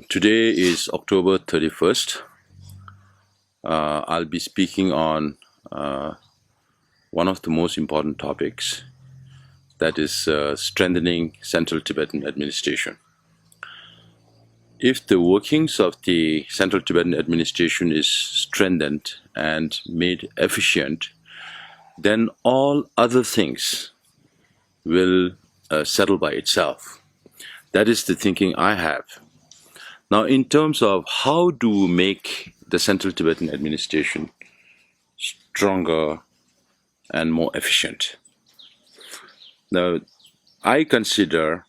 Today is October 31st. I'll be speaking on one of the most important topics, that is strengthening Central Tibetan administration. If the workings of the Central Tibetan administration is strengthened and made efficient, then all other things will settle by itself. That is the thinking I have. Now, in terms of how do we make the Central Tibetan administration stronger and more efficient? Now, I consider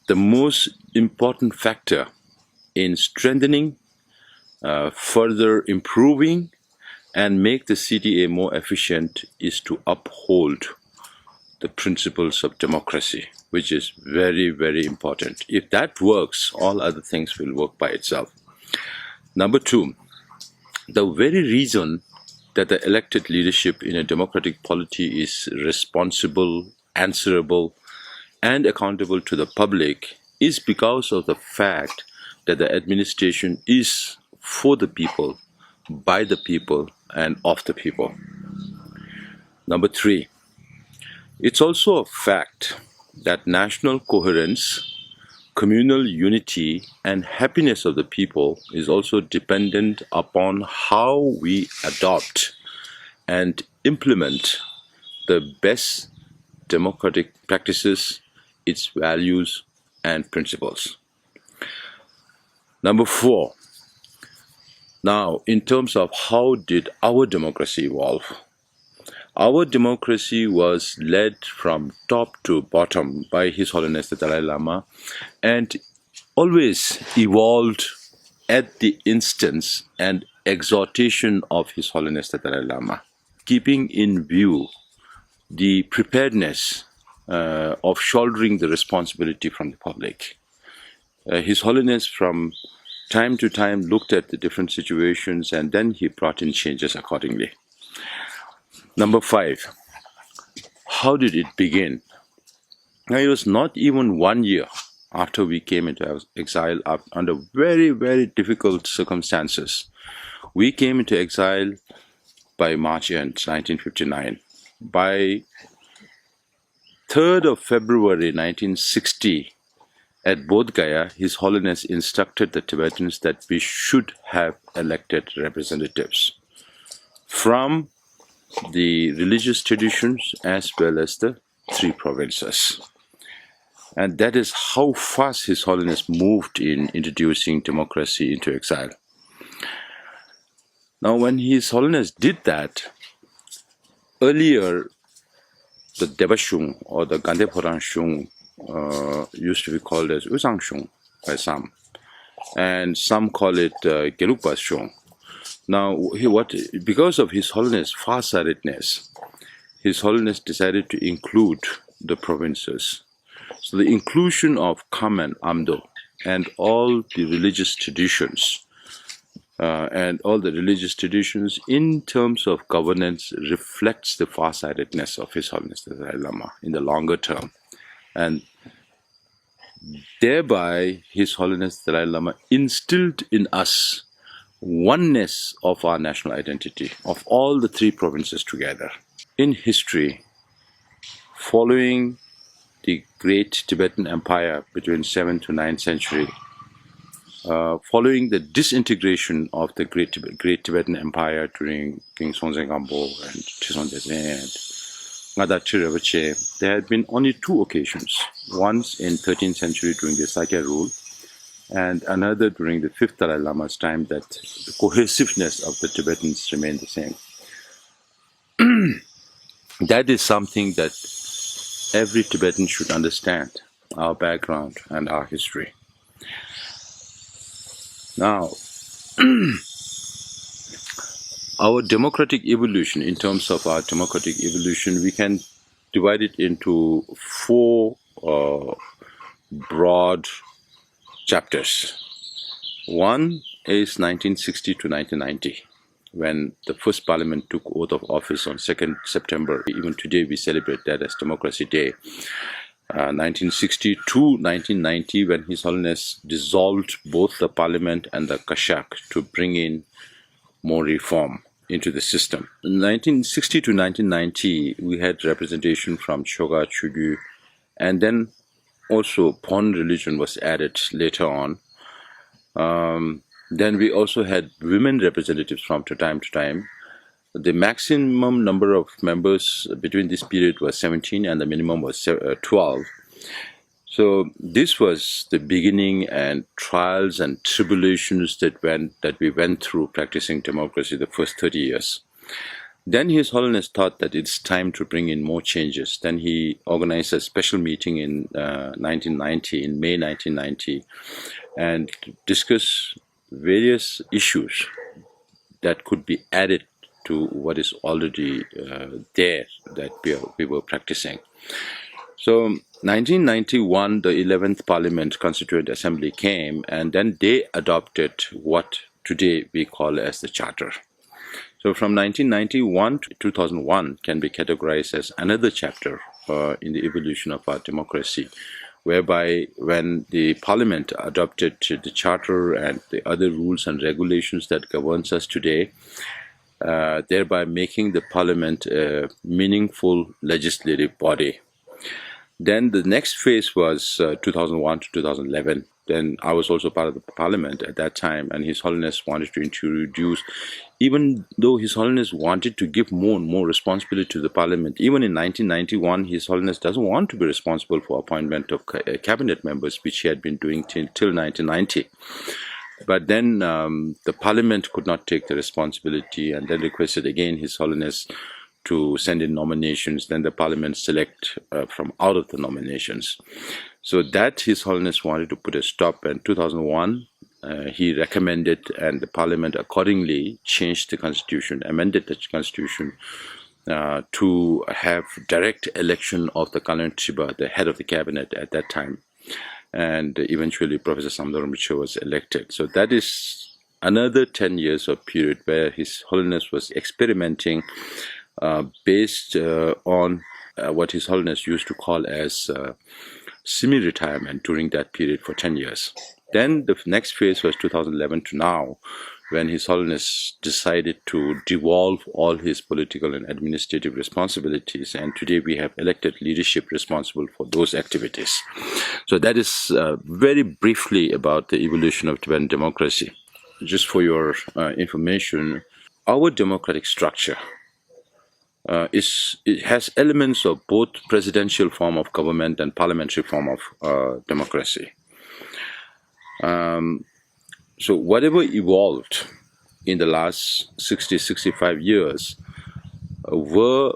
the most important factor in strengthening, further improving, and make the CTA more efficient is to uphold the principles of democracy, which is very, very important. If that works, all other things will work by itself. Number two, the very reason that the elected leadership in a democratic polity is responsible, answerable, and accountable to the public is because of the fact that the administration is for the people, by the people, and of the people. Number three, it's also a fact that national coherence, communal unity, and happiness of the people is also dependent upon how we adopt and implement the best democratic practices, its values and principles. Number four, now in terms of how did our democracy evolve? Our democracy was led from top to bottom by His Holiness the Dalai Lama and always evolved at the instance and exhortation of His Holiness the Dalai Lama, keeping in view the preparedness of shouldering the responsibility from the public. His Holiness from time to time looked at the different situations and then he brought in changes accordingly. Number five, how did it begin? Now, it was not even 1 year after we came into exile under very, very difficult circumstances. We came into exile by March end, 1959. By 3rd of February 1960, at Bodh Gaya, His Holiness instructed the Tibetans that we should have elected representatives from the religious traditions as well as the three provinces. And that is how fast His Holiness moved in introducing democracy into exile. Now, when His Holiness did that, earlier the Devashung or the Gandheporan Shung used to be called as Usang Shung by some, and some call it Gelugpa Shung. Now, because of His Holiness' farsightedness, His Holiness decided to include the provinces. So the inclusion of Kham and Amdo and all the religious traditions in terms of governance reflects the farsightedness of His Holiness the Dalai Lama in the longer term. And thereby, His Holiness the Dalai Lama instilled in us oneness of our national identity, of all the three provinces together. In history, following the great Tibetan Empire between 7th to 9th century, following the disintegration of the great Tibetan Empire during King Songtsen Gampo and Chison Desen and Ngada Rinpoche, there had been only two occasions, once in 13th century during the Sakya rule, and another during the 5th Dalai Lama's time, that the cohesiveness of the Tibetans remained the same. That is something that every Tibetan should understand, our background and our history. Now, our democratic evolution, in terms of our democratic evolution, we can divide it into four broad chapters. One is 1960 to 1990, when the first parliament took oath of office on 2nd September. Even today we celebrate that as Democracy Day. 1960 to 1990, when His Holiness dissolved both the parliament and the Kashak to bring in more reform into the system. In 1960 to 1990, we had representation from Choga, Chugyu, and then also Pon religion was added later on. Then we also had women representatives from time to time. The maximum number of members between this period was 17 and the minimum was 12. So this was the beginning and trials and tribulations that we went through practicing democracy the first 30 years. Then His Holiness thought that it's time to bring in more changes. Then he organized a special meeting in 1990, in May 1990, and discuss various issues that could be added to what is already there that we were practicing. So 1991, the 11th Parliament Constituent Assembly came, and then they adopted what today we call as the Charter. So from 1991 to 2001 can be categorized as another chapter in the evolution of our democracy, whereby when the Parliament adopted the Charter and the other rules and regulations that governs us today, thereby making the Parliament a meaningful legislative body. Then the next phase was 2001 to 2011. Then I was also part of the Parliament at that time, and His Holiness wanted to introduce, even though His Holiness wanted to give more and more responsibility to the Parliament, even in 1991, His Holiness doesn't want to be responsible for appointment of cabinet members, which he had been doing till 1990. But then the Parliament could not take the responsibility and then requested again His Holiness to send in nominations. Then the Parliament select from out of the nominations. So that His Holiness wanted to put a stop. In 2001, he recommended, and the Parliament accordingly changed the Constitution, amended the Constitution to have direct election of the Kalan-Chiba, the head of the cabinet at that time. And eventually Professor Samdara Micho was elected. So that is another 10 years of period where His Holiness was experimenting based on what His Holiness used to call as semi-retirement during that period for 10 years. Then the next phase was 2011 to now, when His Holiness decided to devolve all his political and administrative responsibilities, and today we have elected leadership responsible for those activities. So that is very briefly about the evolution of Tibetan democracy. Just for your information, our democratic structure it has elements of both presidential form of government and parliamentary form of democracy. So whatever evolved in the last 60-65 years were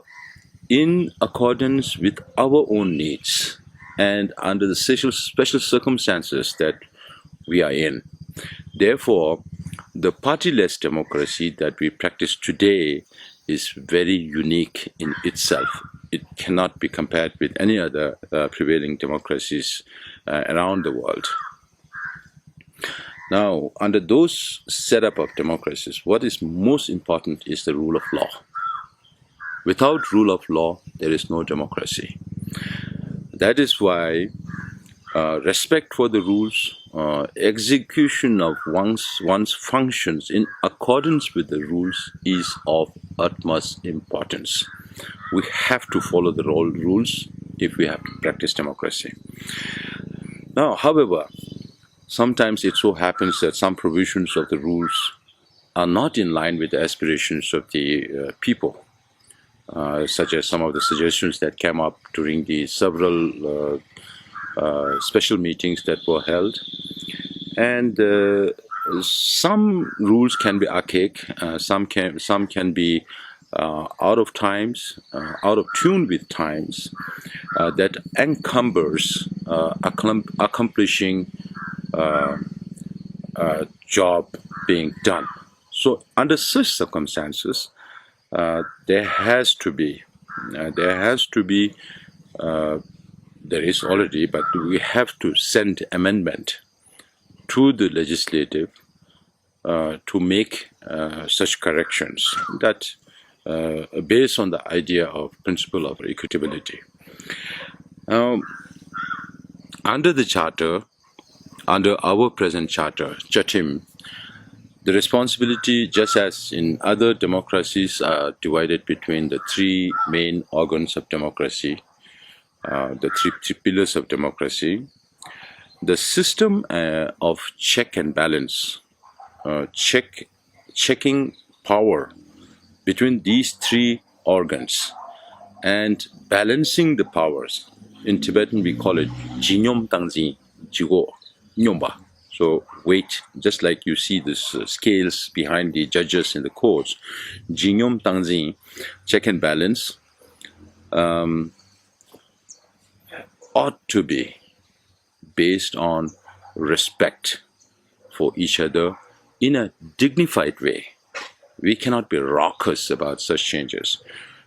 in accordance with our own needs and under the special circumstances that we are in. Therefore, the partyless democracy that we practice today is very unique in itself. It cannot be compared with any other prevailing democracies around the world. Now, under those setup of democracies, what is most important is the rule of law. Without rule of law, there is no democracy. That is why respect for the rules, execution of one's functions in accordance with the rules is of utmost importance. We have to follow the rules if we have to practice democracy. Now, however, sometimes it so happens that some provisions of the rules are not in line with the aspirations of the people, such as some of the suggestions that came up during the several special meetings that were held. And some rules can be archaic, some can be out of times, out of tune with times, that encumbers accomplishing job being done. So under such circumstances, there is already, but we have to send amendment to the legislative to make such corrections that based on the idea of principle of equitability. Now, Under the charter, under our present charter, Chatim, the responsibility, just as in other democracies, are divided between the three main organs of democracy, the three pillars of democracy. The system of check and balance, checking power between these three organs and balancing the powers. In Tibetan, we call it jinyom tangzi, jigo nyomba. So weight, just like you see this scales behind the judges in the courts, jinyom tangzi, check and balance, ought to be based on respect for each other in a dignified way. We cannot be raucous about such changes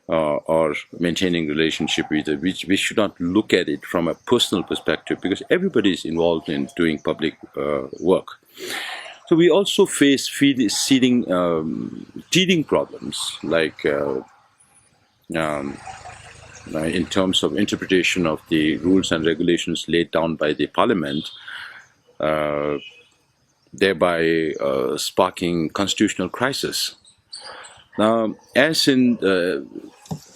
or maintaining relationship with it. We should not look at it from a personal perspective, because everybody is involved in doing public work. So we also face teething problems, like in terms of interpretation of the rules and regulations laid down by the parliament, thereby sparking constitutional crisis. Now, as in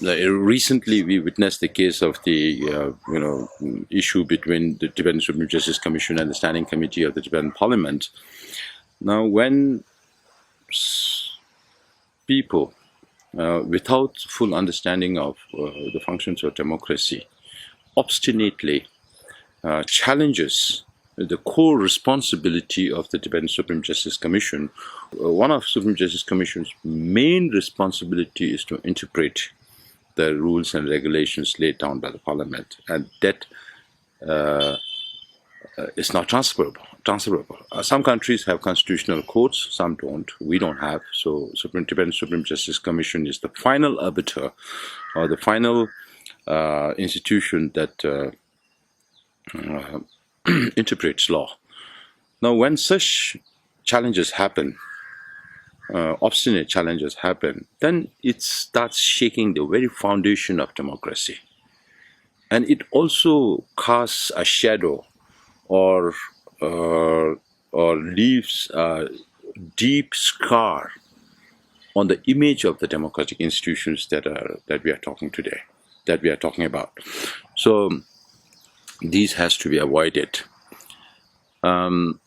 recently we witnessed the case of the issue between the Tibetan Supreme Justice Commission and the Standing Committee of the Tibetan Parliament. Now, when people without full understanding of the functions of democracy obstinately challenges the core responsibility of the Tibetan Supreme Justice Commission. One of Supreme Justice Commission's main responsibility is to interpret the rules and regulations laid down by the Parliament, and that is not transferable. Some countries have constitutional courts, some don't. We don't have. So Tibetan Supreme Justice Commission is the final arbiter, or the final institution that interprets law. Now, when such challenges happen, obstinate challenges happen, then it starts shaking the very foundation of democracy. And it also casts a shadow or leaves a deep scar on the image of the democratic institutions that we are talking about. So these has to be avoided. Number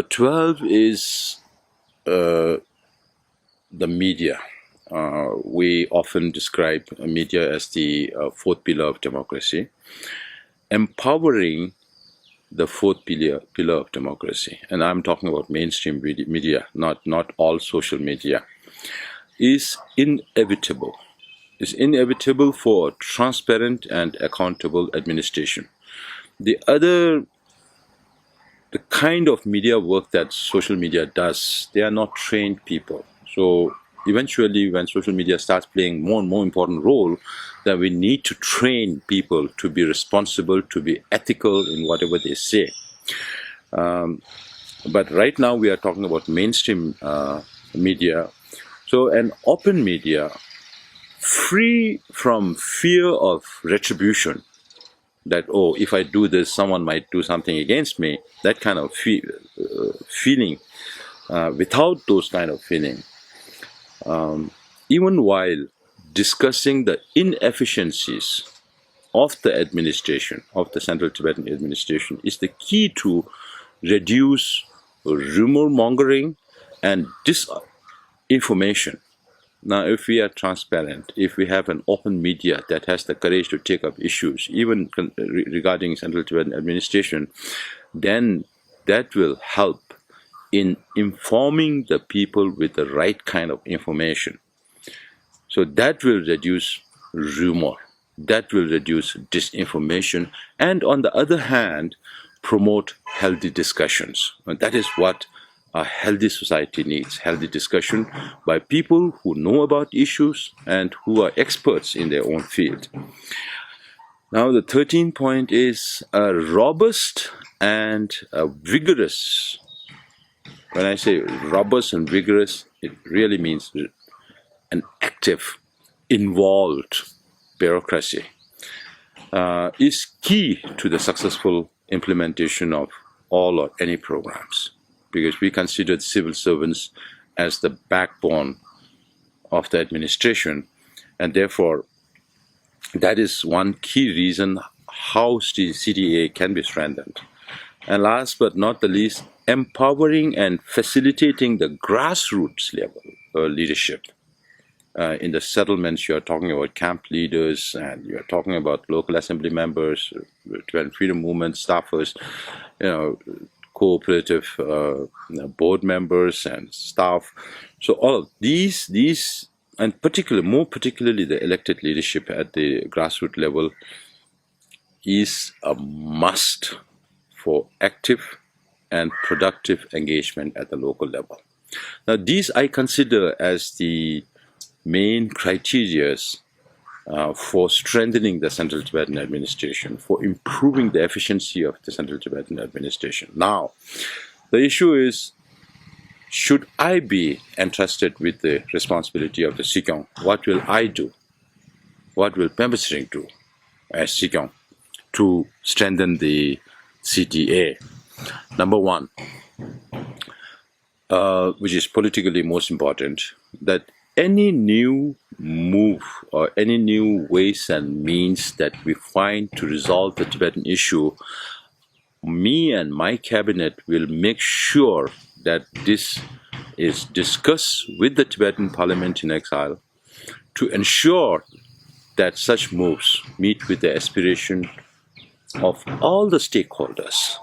12 is the media. We often describe media as the fourth pillar of democracy. Empowering the fourth pillar of democracy, and I'm talking about mainstream media, not all social media, is inevitable. It's inevitable for transparent and accountable administration. The kind of media work that social media does, they are not trained people. So eventually, when social media starts playing more and more important role, then we need to train people to be responsible, to be ethical in whatever they say. But right now we are talking about mainstream media. So an open media, free from fear of retribution, that, oh, if I do this, someone might do something against me, that kind of feeling, without those kind of feeling, even while discussing the inefficiencies of the administration, of the Central Tibetan administration, is the key to reduce rumor mongering and disinformation. Now, if we are transparent, if we have an open media that has the courage to take up issues, even regarding Central Tibetan administration, then that will help in informing the people with the right kind of information. So that will reduce rumor, that will reduce disinformation, and on the other hand, promote healthy discussions. And that is what a healthy society needs, healthy discussion by people who know about issues and who are experts in their own field. Now, the 13th point is a robust and a vigorous. When I say robust and vigorous, it really means an active, involved bureaucracy. is key to the successful implementation of all or any programs, because we consider civil servants as the backbone of the administration, and therefore that is one key reason how CTA can be strengthened. And last but not the least, empowering and facilitating the grassroots level leadership. In the settlements, you're talking about camp leaders, and you're talking about local assembly members, Tibetan freedom movement staffers, cooperative board members and staff. So all of these, and more particularly the elected leadership at the grassroots level, is a must for active and productive engagement at the local level. Now, these I consider as the main criteria for strengthening the Central Tibetan administration, for improving the efficiency of the Central Tibetan administration. Now, the issue is, should I be entrusted with the responsibility of the SIKYONG? What will I do? What will PENPA do as SIKYONG to strengthen the CTA? Number one, which is politically most important, that any new move or any new ways and means that we find to resolve the Tibetan issue, me and my cabinet will make sure that this is discussed with the Tibetan Parliament in exile to ensure that such moves meet with the aspiration of all the stakeholders.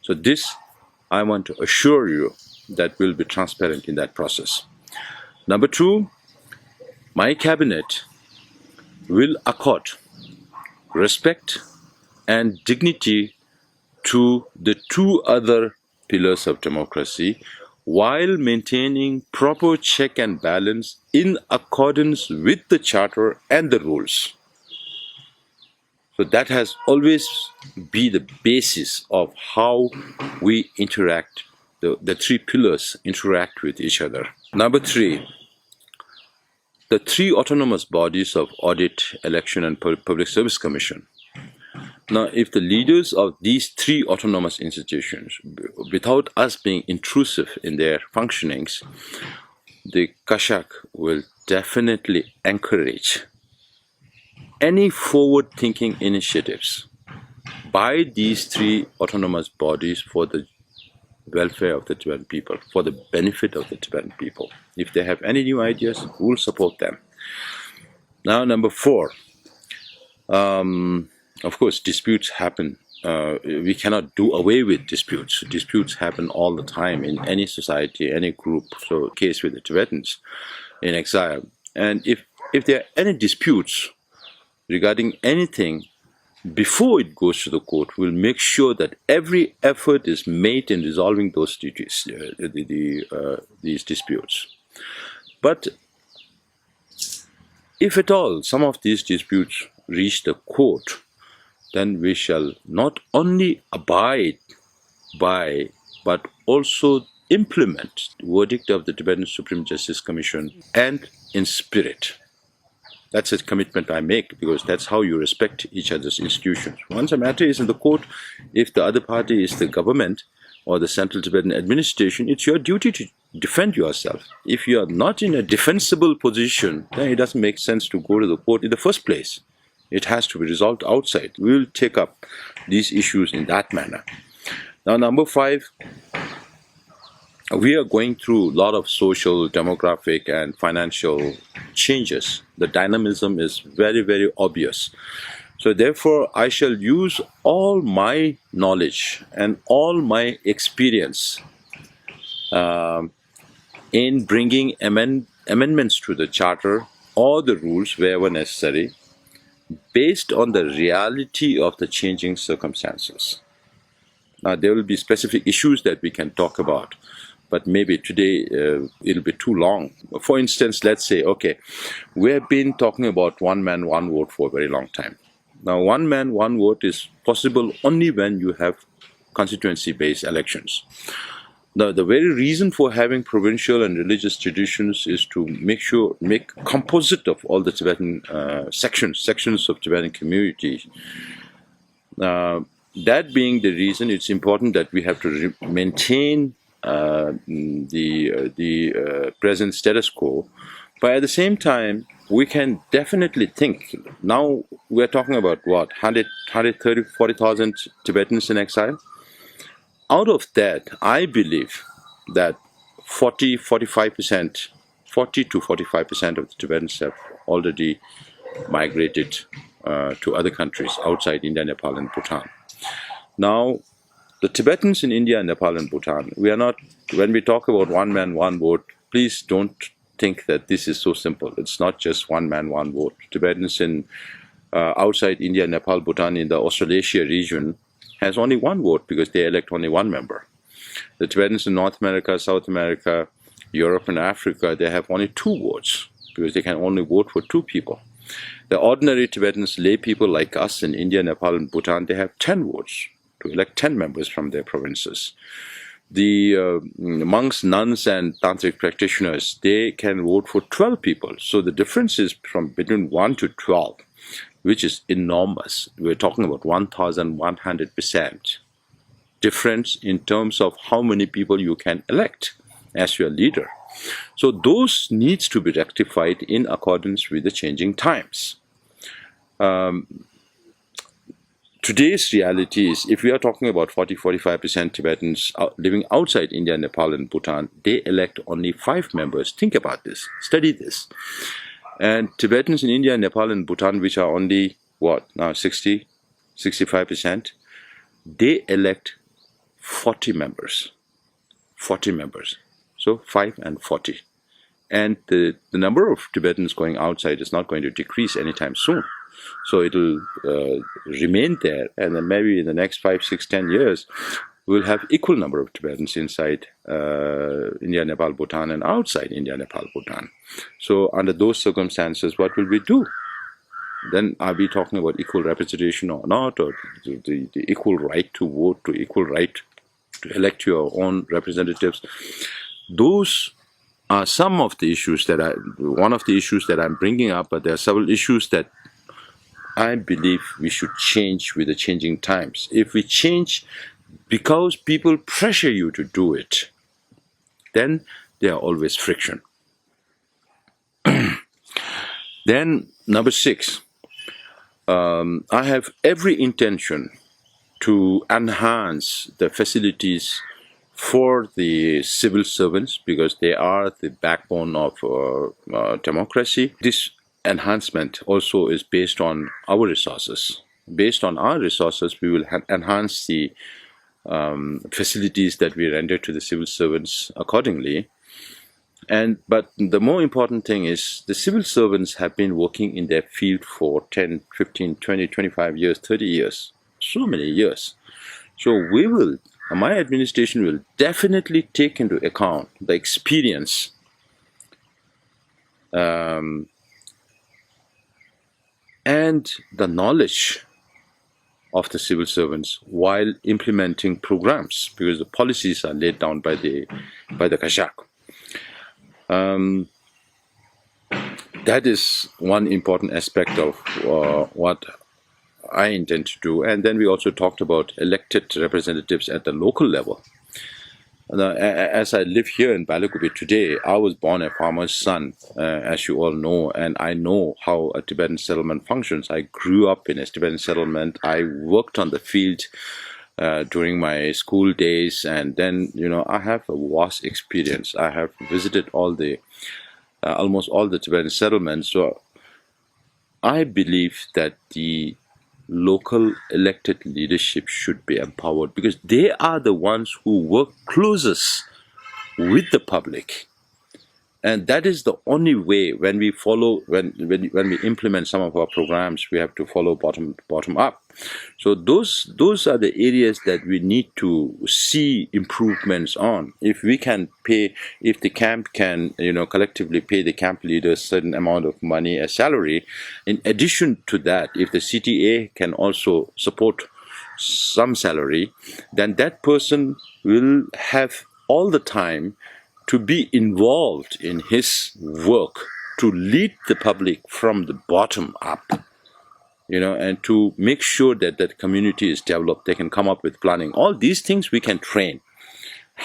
So this, I want to assure you, that will be transparent in that process. Number two, my cabinet will accord respect and dignity to the two other pillars of democracy, while maintaining proper check and balance in accordance with the charter and the rules. So that has always been the basis of how we interact. The three pillars interact with each other. Number three, the three autonomous bodies of Audit, Election and Public Service Commission. Now, if the leaders of these three autonomous institutions, without us being intrusive in their functionings, the Kashak will definitely encourage any forward-thinking initiatives by these three autonomous bodies for the welfare of the Tibetan people, for the benefit of the Tibetan people. If they have any new ideas, we'll support them. Now, number four, of course, disputes happen. We cannot do away with disputes. Disputes happen all the time in any society, any group. So, case with the Tibetans in exile. And if there are any disputes regarding anything, before it goes to the court, we'll make sure that every effort is made in resolving those these disputes. But if at all some of these disputes reach the court, then we shall not only abide by, but also implement the verdict of the Tibetan Supreme Justice Commission, and in spirit. That's a commitment I make, because that's how you respect each other's institutions. Once a matter is in the court, if the other party is the government or the Central Tibetan administration, it's your duty to defend yourself. If you are not in a defensible position, then it doesn't make sense to go to the court in the first place. It has to be resolved outside. We will take up these issues in that manner. Now, number five, we are going through a lot of social, demographic, and financial changes. The dynamism is very, very obvious. So therefore, I shall use all my knowledge and all my experience in bringing amendments to the charter or the rules wherever necessary, based on the reality of the changing circumstances. Now, there will be specific issues that we can talk about, but maybe today it'll be too long. For instance, let's say, okay, we have been talking about one man, one vote for a very long time. Now, one man, one vote is possible only when you have constituency-based elections. Now, the very reason for having provincial and religious traditions is to make composite of all the Tibetan sections of Tibetan communities. That being the reason, it's important that we have to maintain the present status quo. But at the same time, we can definitely think, now we're talking about what, 40,000 Tibetans in exile? Out of that, I believe that 40 to 45% of the Tibetans have already migrated to other countries outside India, Nepal, and Bhutan. Now, the Tibetans in India, Nepal, and Bhutan, we are not, when we talk about one man, one vote, please don't think that this is so simple. It's not just one man, one vote. Tibetans in outside India, Nepal, Bhutan, in the Australasia region has only one vote because they elect only one member. The Tibetans in North America, South America, Europe, and Africa, they have only 2 votes because they can only vote for 2 people. The ordinary Tibetans, lay people like us in India, Nepal, and Bhutan, they have 10 votes to elect 10 members from their provinces. The monks, nuns, and tantric practitioners, they can vote for 12 people. So the difference is from between 1 to 12, which is enormous. We're talking about 1,100% difference in terms of how many people you can elect as your leader. So those needs to be rectified in accordance with the changing times. Today's reality is, if we are talking about 40-45% Tibetans living outside India, Nepal, and Bhutan, they elect only 5 members. Think about this, study this. And Tibetans in India, Nepal, and Bhutan, which are only, what, now 65%, they elect 40 members. 40 members. So 5 and 40. And the number of Tibetans going outside is not going to decrease anytime soon. So it will remain there, and then maybe in the next 5, 6, 10 years, we'll have equal number of Tibetans inside India, Nepal, Bhutan, and outside India, Nepal, Bhutan. So under those circumstances, what will we do? Then are we talking about equal representation or not, or the equal right to vote, to equal right to elect your own representatives? Those are some of the issues that one of the issues that I'm bringing up, but there are several issues that I believe we should change with the changing times. If we change because people pressure you to do it, then there are always friction. Then, number 6, I have every intention to enhance the facilities for the civil servants because they are the backbone of democracy. This enhancement also is based on our resources. Based on our resources, we will enhance the facilities that we render to the civil servants accordingly. But the more important thing is the civil servants have been working in their field for 10, 15, 20, 25 years, 30 years, so many years. So my administration will definitely take into account the experience and the knowledge of the civil servants while implementing programs, because the policies are laid down by the Kashak. That is one important aspect of what I intend to do. And then we also talked about elected representatives at the local level. As I live here in BYLAKUPPE today, I was born a farmer's son, as you all know, and I know how a Tibetan settlement functions. I grew up in a Tibetan settlement. I worked on the field during my school days, and then, I have a vast experience. I have visited almost all the Tibetan settlements. So I believe that the local elected leadership should be empowered because they are the ones who work closest with the public. And that is the only way when we follow, when we implement some of our programs, we have to follow bottom up. So those are the areas that we need to see improvements on. If we can pay, if the camp can, collectively pay the camp leaders certain amount of money as salary, in addition to that, if the CTA can also support some salary, then that person will have all the time to be involved in his work, to lead the public from the bottom up, and to make sure that that community is developed. They can come up with planning. All these things we can train.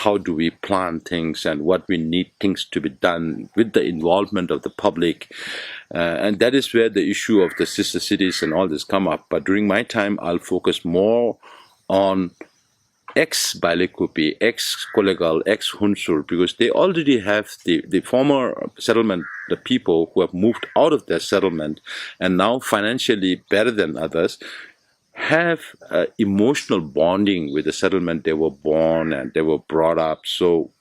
How do we plan things and what we need things to be done with the involvement of the public. And that is where the issue of the sister cities and all this come up. But during my time, I'll focus more on ex-BYLAKUPPE, ex-Kollegal, ex-Hunsur, because they already have the former settlement, the people who have moved out of their settlement and now financially better than others, have emotional bonding with the settlement. They were born and they were brought up. So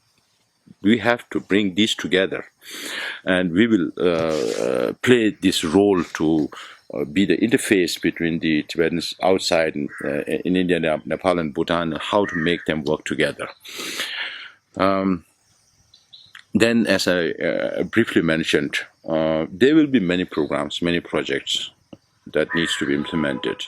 we have to bring these together, and we will play this role to be the interface between the Tibetans outside in India, Nepal and Bhutan, and how to make them work together. Then, as I briefly mentioned, there will be many programs, many projects that needs to be implemented.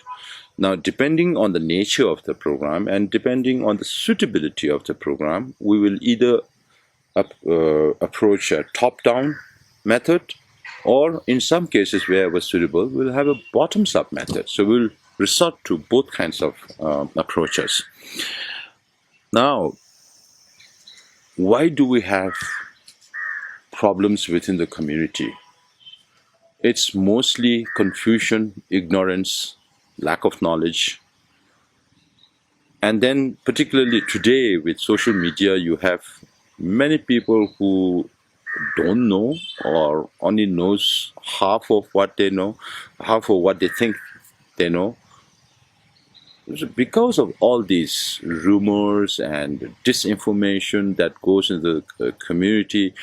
Now, depending on the nature of the program and depending on the suitability of the program, we will either approach a top-down method, or in some cases wherever suitable, we'll have a bottoms-up method. So we'll resort to both kinds of approaches. Now, why do we have problems within the community? It's mostly confusion, ignorance, lack of knowledge. And then particularly today with social media, you have many people who don't know or only knows half of what they know, half of what they think they know. So because of all these rumors and disinformation that goes into the community,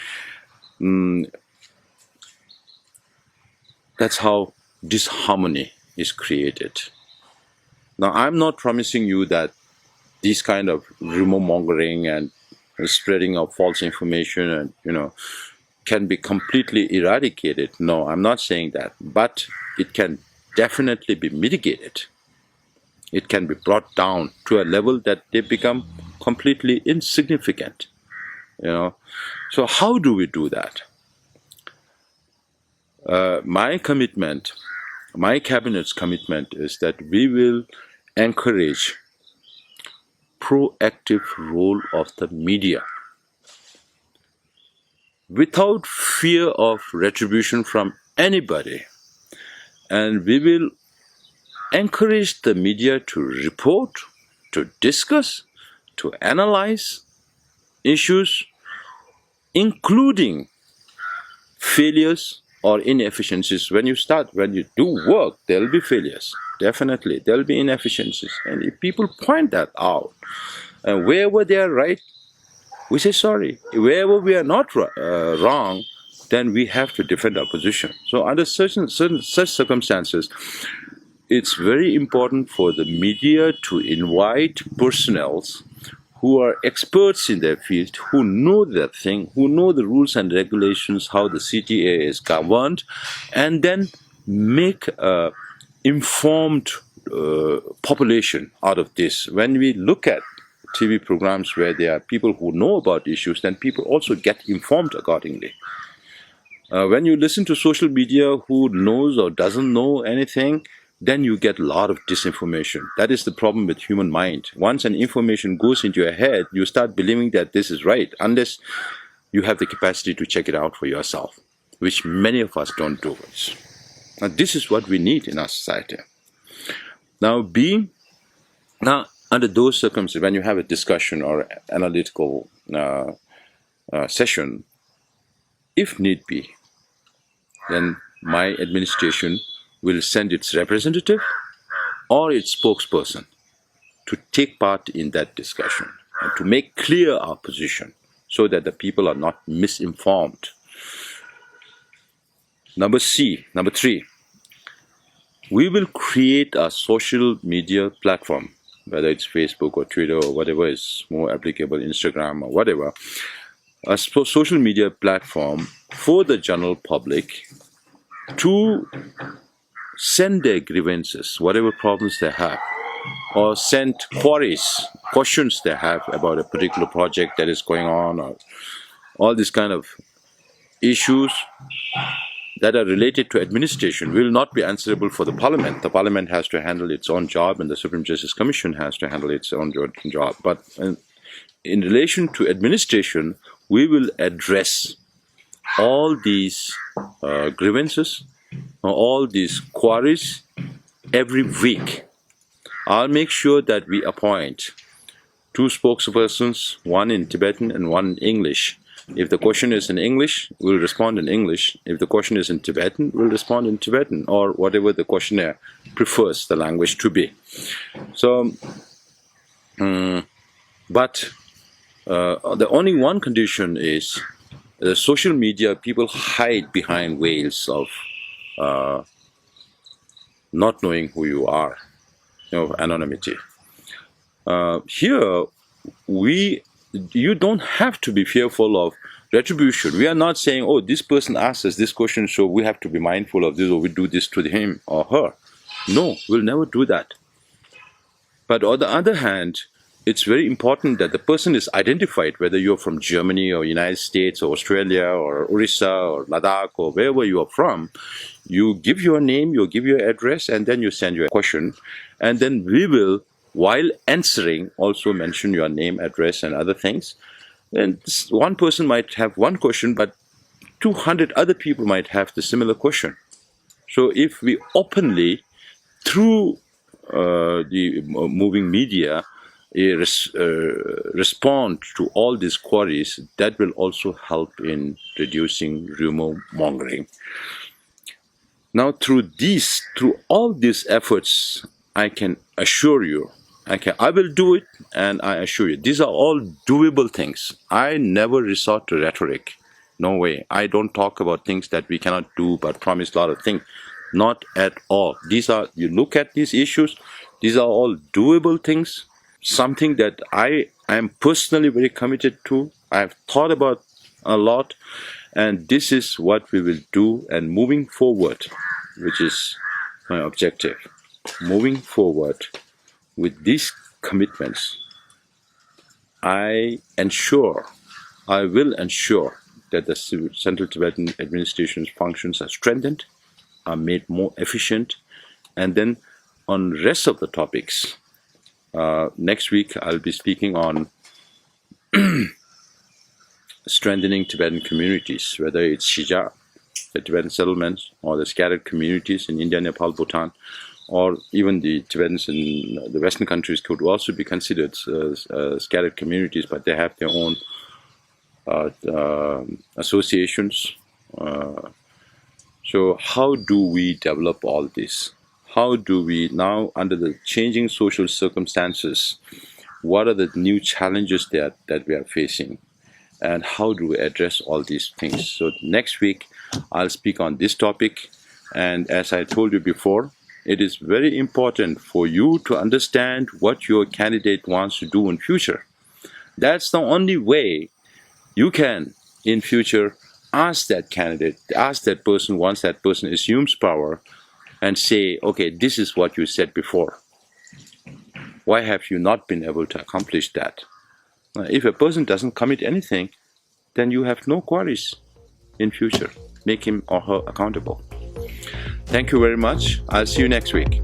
that's how disharmony is created. Now, I'm not promising you that these kind of rumor mongering and spreading of false information and can be completely eradicated. No, I'm not saying that, but it can definitely be mitigated. It can be brought down to a level that they become completely insignificant. So how do we do that? My commitment, my cabinet's commitment is that we will encourage proactive role of the media without fear of retribution from anybody. And we will encourage the media to report, to discuss, to analyze issues, including failures or inefficiencies. When you do work, there will be failures. Definitely, there will be inefficiencies. And if people point that out, and wherever they are right, we say sorry. Wherever we are not wrong, then we have to defend our position. So under such circumstances, it's very important for the media to invite personnel who are experts in their field, who know that thing, who know the rules and regulations, how the CTA is governed, and then make an informed population out of this. When we look at TV programs where there are people who know about issues, then people also get informed accordingly. When you listen to social media who knows or doesn't know anything, then you get a lot of disinformation. That is the problem with human mind. Once an information goes into your head, you start believing that this is right, unless you have the capacity to check it out for yourself, which many of us don't do. Now, this is what we need in our society. Now, under those circumstances, when you have a discussion or analytical session, if need be, then my administration will send its representative or its spokesperson to take part in that discussion and to make clear our position so that the people are not misinformed. Number three, we will create a social media platform, whether it's Facebook or Twitter or whatever is more applicable, Instagram or whatever, a social media platform for the general public to send their grievances, whatever problems they have, or send queries questions they have about a particular project that is going on, or all these kind of issues that are related to administration will not be answerable for the Parliament. The Parliament has to handle its own job, and the Supreme Justice Commission has to handle its own job. But in relation to administration, we will address all these grievances, all these queries every week. I'll make sure that we appoint 2 spokespersons, one in Tibetan and one in English. If the question is in English, we'll respond in English. If the question is in Tibetan, we'll respond in Tibetan, or whatever the questionnaire prefers the language to be. So, but the only one condition is the social media people hide behind veils of not knowing who you are, anonymity. Here, you don't have to be fearful of retribution. We are not saying, oh, this person asked us this question, so we have to be mindful of this, or we do this to him or her. No, we'll never do that. But on the other hand, it's very important that the person is identified, whether you're from Germany or United States or Australia or Orissa or Ladakh or wherever you are from. You give your name, you give your address, and then you send your question. And then we will, while answering, also mention your name, address, and other things. And one person might have one question, but 200 other people might have the similar question. So if we openly, through the moving media, respond to all these queries, that will also help in reducing rumor mongering. Now, through all these efforts, I can assure you, I will do it, and I assure you, these are all doable things. I never resort to rhetoric. No way. I don't talk about things that we cannot do, but promise a lot of things. Not at all. You look at these issues, these are all doable things. Something that I am personally very committed to. I have thought about a lot, and this is what we will do. And moving forward, which is my objective, moving forward with these commitments, I will ensure that the Central Tibetan Administration's functions are strengthened, are made more efficient, and then on the rest of the topics, next week I'll be speaking on strengthening Tibetan communities, whether it's Shija, the Tibetan settlements, or the scattered communities in India, Nepal, Bhutan, or even the Tibetans in the Western countries could also be considered scattered communities, but they have their own associations. So how do we develop all this? How do we now, under the changing social circumstances, what are the new challenges that we are facing? And how do we address all these things? So next week, I'll speak on this topic. And as I told you before, it is very important for you to understand what your candidate wants to do in future. That's the only way you can, in future, ask that candidate, ask that person once that person assumes power, and say, okay, this is what you said before. Why have you not been able to accomplish that? If a person doesn't commit anything, then you have no queries in future. Make him or her accountable. Thank you very much. I'll see you next week.